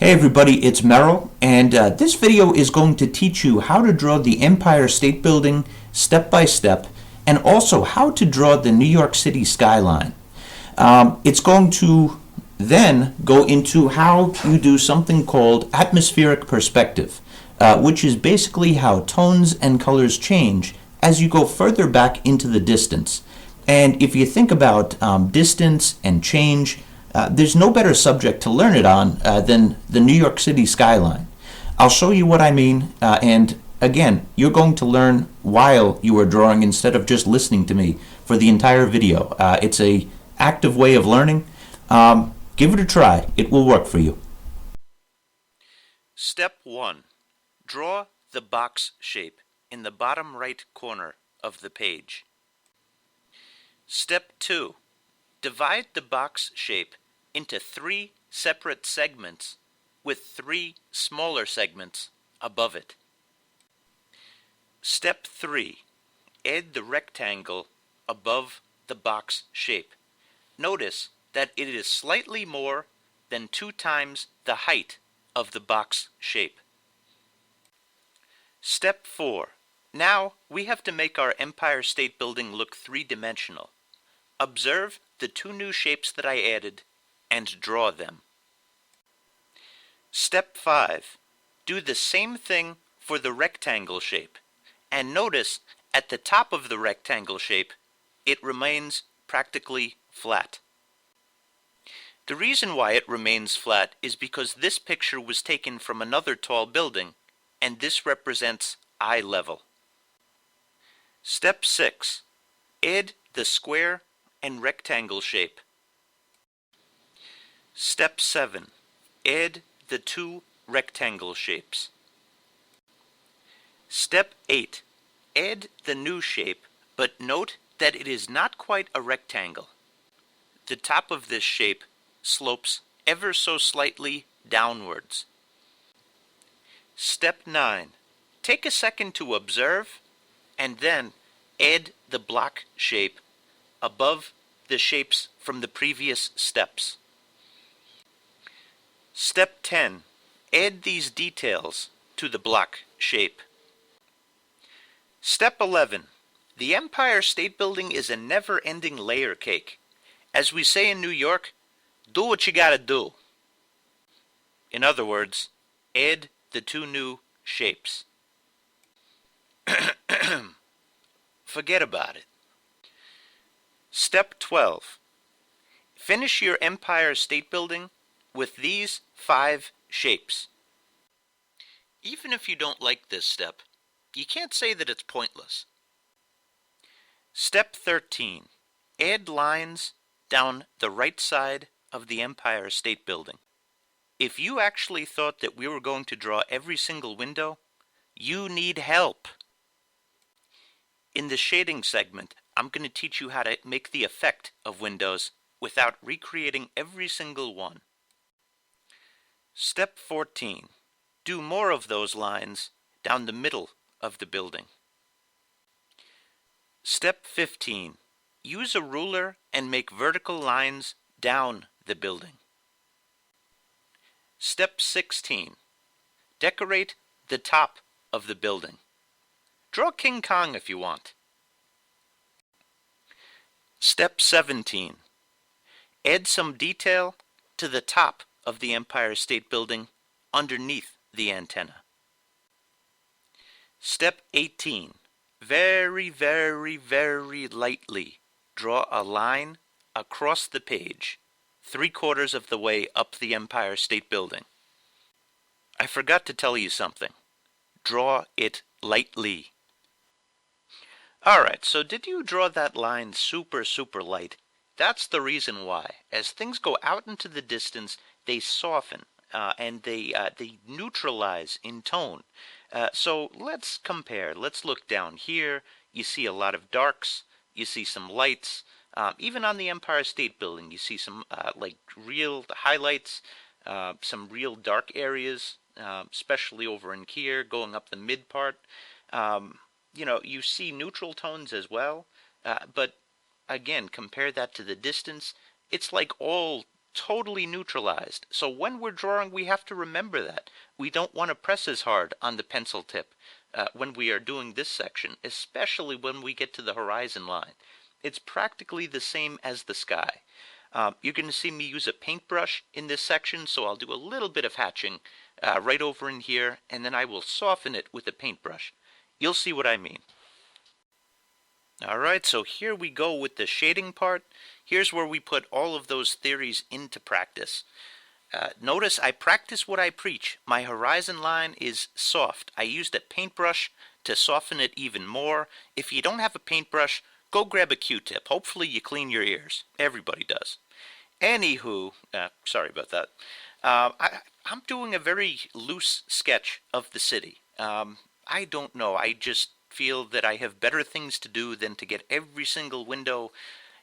Hey everybody, it's Merrill, and this video is going to teach you how to draw the Empire State Building step by step, and also how to draw the New York City skyline. It's going to then go into how you do something called atmospheric perspective, which is basically how tones and colors change as you go further back into the distance. And if you think about distance and change, there's no better subject to learn it on than the New York City skyline. I'll show you what I mean, and again, you're going to learn while you are drawing instead of just listening to me for the entire video. It's a active way of learning. Give it a try. It will work for you. Step 1. Draw the box shape in the bottom right corner of the page. Step 2. Divide the box shape into 3 separate segments with 3 smaller segments above it. Step 3. Add the rectangle above the box shape. Notice that it is slightly more than 2 times the height of the box shape. Step 4. Now we have to make our Empire State Building look 3-dimensional. Observe the 2 new shapes that I added and draw them. Step 5. Do the same thing for the rectangle shape, and notice at the top of the rectangle shape it remains practically flat. The reason why it remains flat is because this picture was taken from another tall building, and this represents eye level. Step 6. Add the square and rectangle shape. Step 7. Add the 2 rectangle shapes. Step 8. Add the new shape, but note that it is not quite a rectangle. The top of this shape slopes ever so slightly downwards. Step 9. Take a second to observe, and then add the block shape above the shapes from the previous steps. Step 10. Add these details to the block shape. Step 11. The Empire State Building is a never-ending layer cake. As we say in New York, do what you gotta do. In other words, add the 2 new shapes. Forget about it. Step 12. Finish your Empire State Building with these 5 shapes. Even if you don't like this step, you can't say that it's pointless. Step 13. Add lines down the right side of the Empire State Building. If you actually thought that we were going to draw every single window, you need help. In the shading segment, I'm going to teach you how to make the effect of windows without recreating every single one. Step 14. Do more of those lines down the middle of the building. Step 15. Use a ruler and make vertical lines down the building. Step 16. Decorate the top of the building. Draw King Kong if you want. Step 17. Add some detail to the top of the Empire State Building underneath the antenna. Step 18. Very, very, very lightly draw a line across the page, 3/4 of the way up the Empire State Building. I forgot to tell you something. Draw it lightly. Alright, so did you draw that line super, super light? That's the reason why. As things go out into the distance, they soften and they neutralize in tone. So let's compare. Let's look down here. You see a lot of darks. You see some lights. Even on the Empire State Building, you see some like real highlights, some real dark areas, especially over in here, going up the mid part. You see neutral tones as well, but again, compare that to the distance. It's like all totally neutralized. So when we're drawing, we have to remember that. We don't want to press as hard on the pencil tip when we are doing this section, especially when we get to the horizon line. It's practically the same as the sky. You're going to see me use a paintbrush in this section, so I'll do a little bit of hatching right over in here, and then I will soften it with a paintbrush. You'll see what I mean. Alright, so here we go with the shading part. Here's where we put all of those theories into practice. Notice I practice what I preach. My horizon line is soft. I used a paintbrush to soften it even more. If you don't have a paintbrush, go grab a Q-tip. Hopefully you clean your ears. Everybody does. Anywho, sorry about that. I'm doing a very loose sketch of the city. I don't know. I just feel that I have better things to do than to get every single window.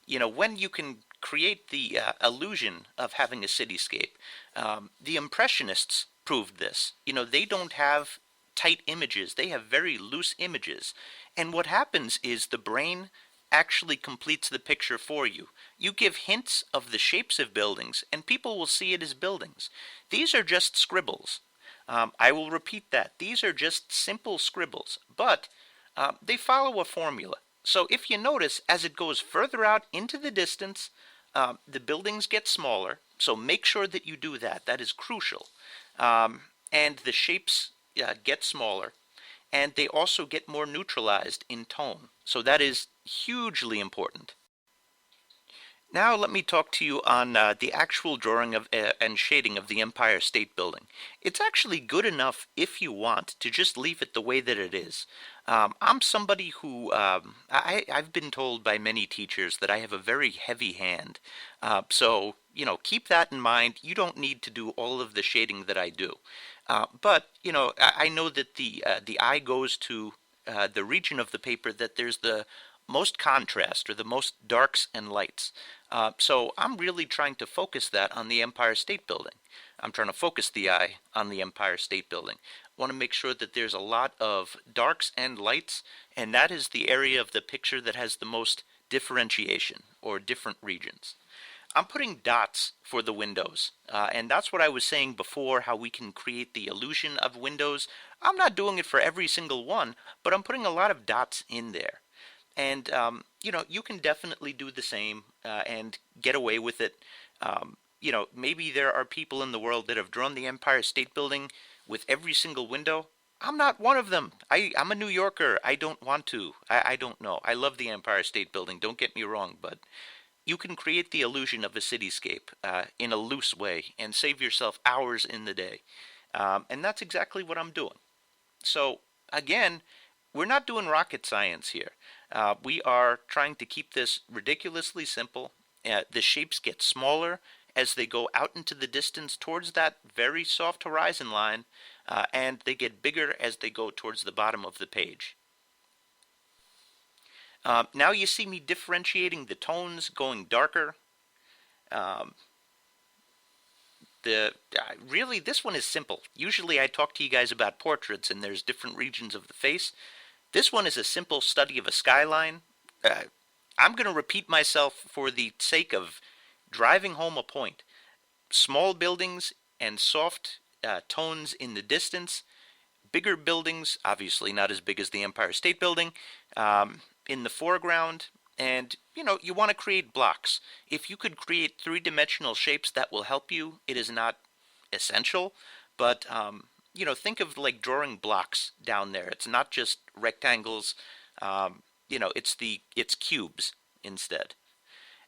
You know, when you can create the illusion of having a cityscape, the Impressionists proved this. You know, they don't have tight images. They have very loose images. And what happens is the brain actually completes the picture for you. You give hints of the shapes of buildings, and people will see it as buildings. These are just scribbles. I will repeat that. These are just simple scribbles, but they follow a formula. So if you notice, as it goes further out into the distance, the buildings get smaller. So make sure that you do that. That is crucial. And the shapes get smaller. And they also get more neutralized in tone. So that is hugely important. Now let me talk to you on the actual drawing of and shading of the Empire State Building. It's actually good enough if you want to just leave it the way that it is. I'm somebody who, I've been told by many teachers that I have a very heavy hand. So, you know, keep that in mind. You don't need to do all of the shading that I do. But, you know, I know that the eye goes to the region of the paper that there's the most contrast or the most darks and lights. So I'm really trying to focus that on the Empire State Building. I'm trying to focus the eye on the Empire State Building. I want to make sure that there's a lot of darks and lights, and that is the area of the picture that has the most differentiation or different regions. I'm putting dots for the windows, and that's what I was saying before, how we can create the illusion of windows. I'm not doing it for every single one, but I'm putting a lot of dots in there. And, you know, you can definitely do the same and get away with it. You know, maybe there are people in the world that have drawn the Empire State Building with every single window. I'm not one of them. I'm a New Yorker. I don't want to. I don't know. I love the Empire State Building. Don't get me wrong, but you can create the illusion of a cityscape in a loose way and save yourself hours in the day. And that's exactly what I'm doing. So, again, we're not doing rocket science here. We are trying to keep this ridiculously simple. The shapes get smaller as they go out into the distance towards that very soft horizon line, and they get bigger as they go towards the bottom of the page. Now you see me differentiating the tones, going darker. Really, this one is simple. Usually I talk to you guys about portraits and there's different regions of the face. This one is a simple study of a skyline. I'm going to repeat myself for the sake of driving home a point. Small buildings and soft tones in the distance. Bigger buildings, obviously not as big as the Empire State Building, in the foreground. And, you know, you want to create blocks. If you could create three-dimensional shapes, that will help you. It is not essential, but you know, think of like drawing blocks down there. It's not just rectangles. You know, it's cubes instead.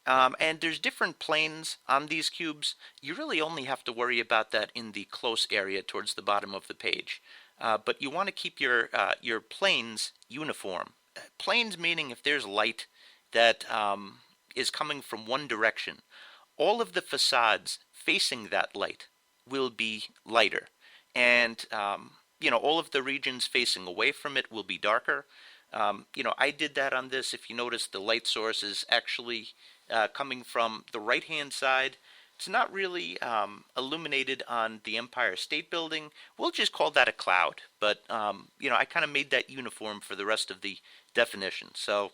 And there's different planes on these cubes. You really only have to worry about that in the close area towards the bottom of the page. But you want to keep your planes uniform. Planes meaning if there's light that is coming from one direction, all of the facades facing that light will be lighter. And, you know, all of the regions facing away from it will be darker. You know, I did that on this. If you notice, the light source is actually coming from the right-hand side. It's not really illuminated on the Empire State Building. We'll just call that a cloud. But, you know, I kind of made that uniform for the rest of the definition. So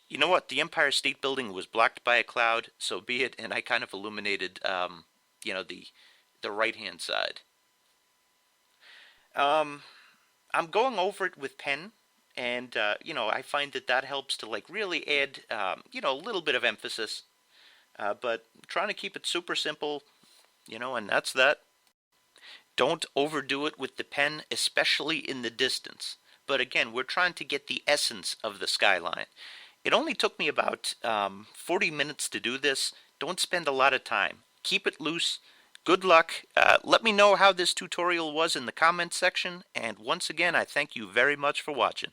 You know what? The Empire State Building was blocked by a cloud, so be it, and I kind of illuminated, the right-hand side. Um, I'm going over it with pen, and I find that that helps to like really add, a little bit of emphasis. But trying to keep it super simple, and that's that. Don't overdo it with the pen, especially in the distance. But again, we're trying to get the essence of the skyline. It only took me about 40 minutes to do this. Don't spend a lot of time. Keep it loose. Good luck. Let me know how this tutorial was in the comments section. And once again, I thank you very much for watching.